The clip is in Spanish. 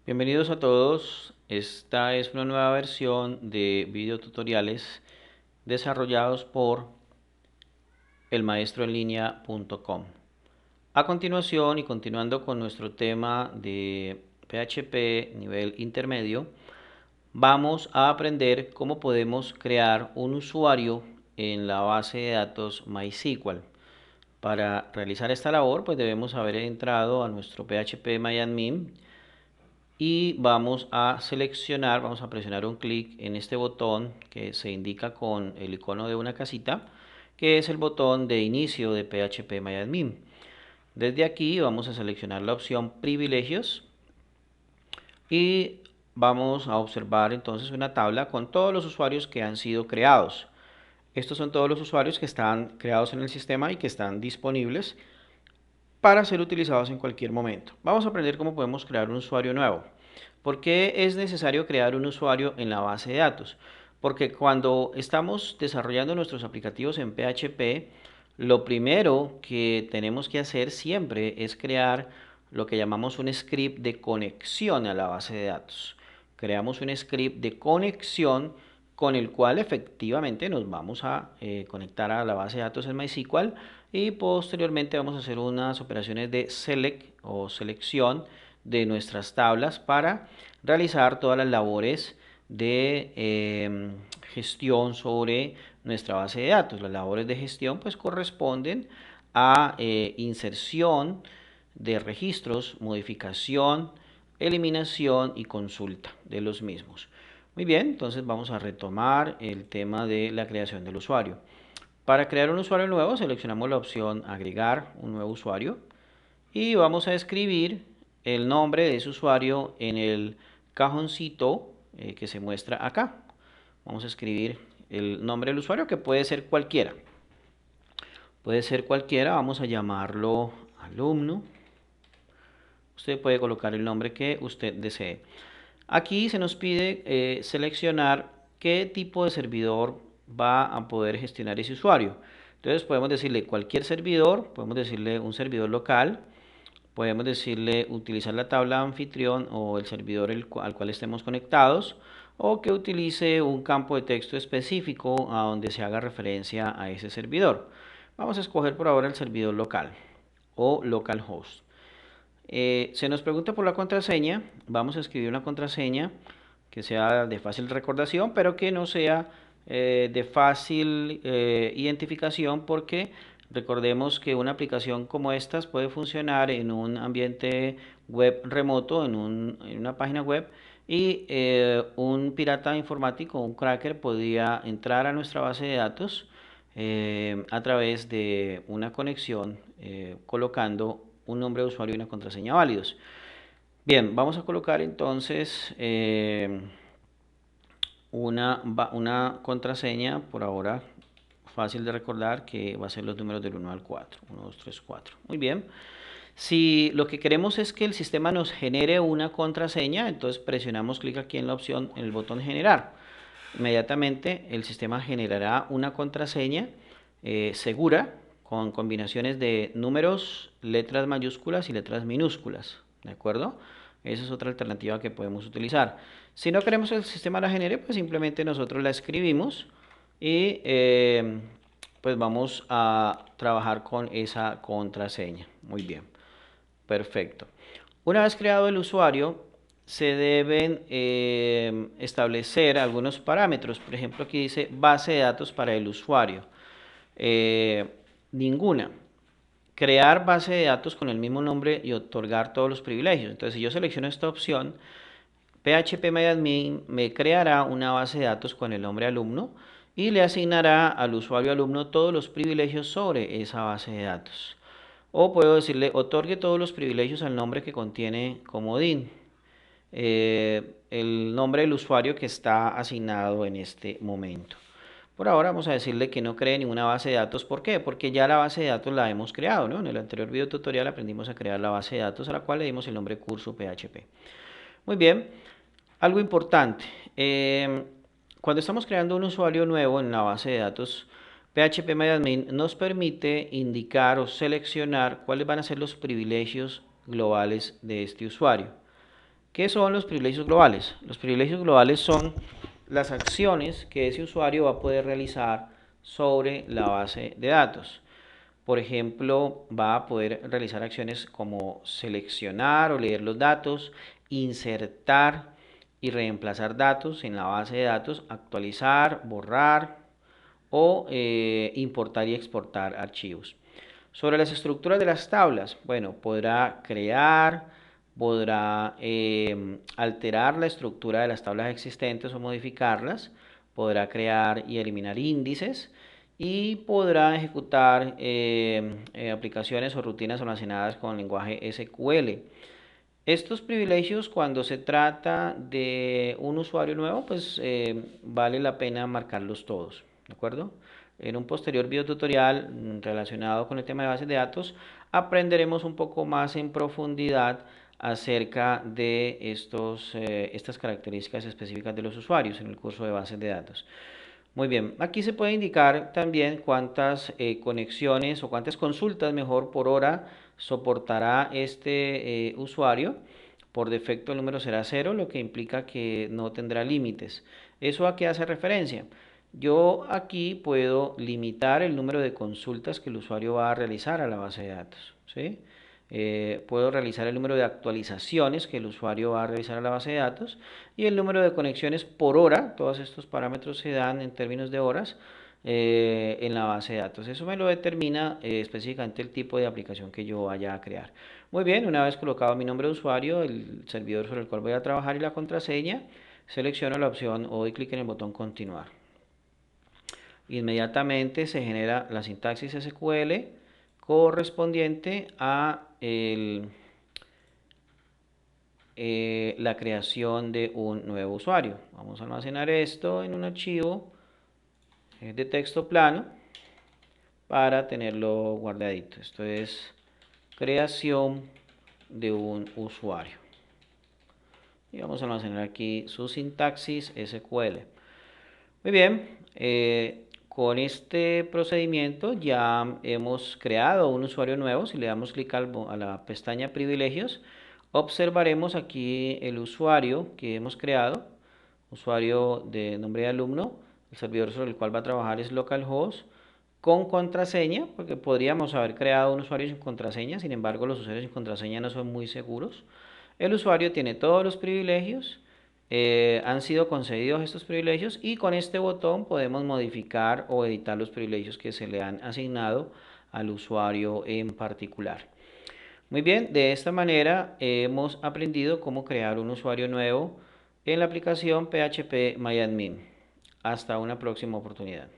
Bienvenidos a todos. Esta es una nueva versión de videotutoriales desarrollados por elmaestroenlinea.com. A continuación y continuando con nuestro tema de PHP nivel intermedio, vamos a aprender cómo podemos crear un usuario en la base de datos MySQL. Para realizar esta labor, pues debemos haber entrado a nuestro phpMyAdmin y vamos a seleccionar, vamos a presionar un clic en este botón que se indica con el icono de una casita, que es el botón de inicio de phpMyAdmin. Desde aquí vamos a seleccionar la opción privilegios y vamos a observar entonces una tabla con todos los usuarios que han sido creados. Estos son todos los usuarios que están creados en el sistema y que están disponibles para ser utilizados en cualquier momento. Vamos a aprender cómo podemos crear un usuario nuevo. ¿Por qué es necesario crear un usuario en la base de datos? Porque cuando estamos desarrollando nuestros aplicativos en PHP, lo primero que tenemos que hacer siempre es crear lo que llamamos un script de conexión a la base de datos. Creamos un script de conexión con el cual efectivamente nos vamos a conectar a la base de datos en MySQL y posteriormente vamos a hacer unas operaciones de select o selección de nuestras tablas para realizar todas las labores de gestión sobre nuestra base de datos. Las labores de gestión pues corresponden a inserción de registros, modificación, eliminación y consulta de los mismos. Muy bien, entonces vamos a retomar el tema de la creación del usuario. Para crear un usuario nuevo seleccionamos la opción agregar un nuevo usuario y vamos a escribir el nombre de ese usuario en el cajoncito que se muestra acá. Vamos a escribir el nombre del usuario que puede ser cualquiera. Puede ser cualquiera, vamos a llamarlo alumno. Usted puede colocar el nombre que usted desee. Aquí se nos pide seleccionar qué tipo de servidor va a poder gestionar ese usuario. Entonces podemos decirle cualquier servidor, podemos decirle un servidor local, podemos decirle utilizar la tabla anfitrión o el servidor al cual estemos conectados, o que utilice un campo de texto específico a donde se haga referencia a ese servidor. Vamos a escoger por ahora el servidor local o localhost. Se nos pregunta por la contraseña. Vamos a escribir una contraseña que sea de fácil recordación, pero que no sea de fácil identificación, porque recordemos que una aplicación como estas puede funcionar en un ambiente web remoto, en una página web, y un pirata informático, un cracker, podría entrar a nuestra base de datos a través de una conexión colocando un nombre de usuario y una contraseña válidos. Bien, vamos a colocar entonces una contraseña por ahora fácil de recordar, que va a ser los números del 1 al 4. 1, 2, 3, 4. Muy bien. Si lo que queremos es que el sistema nos genere una contraseña, entonces presionamos clic aquí en la opción, en el botón generar. Inmediatamente el sistema generará una contraseña segura con combinaciones de números, letras mayúsculas y letras minúsculas. ¿De acuerdo? Esa es otra alternativa que podemos utilizar. Si no queremos que el sistema la genere, pues simplemente nosotros la escribimos y pues vamos a trabajar con esa contraseña. Muy bien, perfecto. Una vez creado el usuario, se deben establecer algunos parámetros. Por ejemplo, aquí dice base de datos para el usuario. Eh, Ninguna. Crear base de datos con el mismo nombre y otorgar todos los privilegios. Entonces, si yo selecciono esta opción, phpMyAdmin me creará una base de datos con el nombre alumno y le asignará al usuario alumno todos los privilegios sobre esa base de datos. O puedo decirle otorgue todos los privilegios al nombre que contiene comodín, el nombre del usuario que está asignado en este momento. Por ahora vamos a decirle que no cree ninguna base de datos. ¿Por qué? Porque ya la base de datos la hemos creado, ¿no? En el anterior video tutorial aprendimos a crear la base de datos a la cual le dimos el nombre curso PHP. Muy bien, algo importante. Cuando estamos creando un usuario nuevo en la base de datos, phpMyAdmin nos permite indicar o seleccionar cuáles van a ser los privilegios globales de este usuario. ¿Qué son los privilegios globales? Los privilegios globales son las acciones que ese usuario va a poder realizar sobre la base de datos. Por ejemplo, va a poder realizar acciones como seleccionar o leer los datos, insertar y reemplazar datos en la base de datos, actualizar, borrar o importar y exportar archivos. Sobre las estructuras de las tablas, bueno, podrá crear, podrá alterar la estructura de las tablas existentes o modificarlas, podrá crear y eliminar índices y podrá ejecutar aplicaciones o rutinas almacenadas con lenguaje SQL. Estos privilegios, cuando se trata de un usuario nuevo, pues vale la pena marcarlos todos, ¿de acuerdo? En un posterior video tutorial relacionado con el tema de bases de datos, aprenderemos un poco más en profundidad acerca de estas características específicas de los usuarios en el curso de bases de datos. Muy bien, aquí se puede indicar también cuántas conexiones o cuántas consultas mejor por hora soportará este usuario. Por defecto el número será 0, lo que implica que no tendrá límites. ¿Eso a qué hace referencia? Yo aquí puedo limitar el número de consultas que el usuario va a realizar a la base de datos, ¿sí? Puedo realizar el número de actualizaciones que el usuario va a realizar a la base de datos y el número de conexiones por hora. Todos estos parámetros se dan en términos de horas en la base de datos. Eso me lo determina específicamente el tipo de aplicación que yo vaya a crear. Muy bien, una vez colocado mi nombre de usuario, el servidor sobre el cual voy a trabajar y la contraseña, selecciono la opción o doy clic en el botón continuar. Inmediatamente se genera la sintaxis SQL correspondiente a la creación de un nuevo usuario. Vamos a almacenar esto en un archivo de texto plano para tenerlo guardadito. Esto es creación de un usuario. Y vamos a almacenar aquí su sintaxis SQL. Muy bien, con este procedimiento ya hemos creado un usuario nuevo. Si le damos clic a la pestaña privilegios, observaremos aquí el usuario que hemos creado, usuario de nombre de alumno. El servidor sobre el cual va a trabajar es localhost con contraseña, porque podríamos haber creado un usuario sin contraseña. Sin embargo, los usuarios sin contraseña no son muy seguros. El usuario tiene todos los privilegios, han sido concedidos estos privilegios y con este botón podemos modificar o editar los privilegios que se le han asignado al usuario en particular. Muy bien, de esta manera hemos aprendido cómo crear un usuario nuevo en la aplicación PHP MyAdmin. Hasta una próxima oportunidad.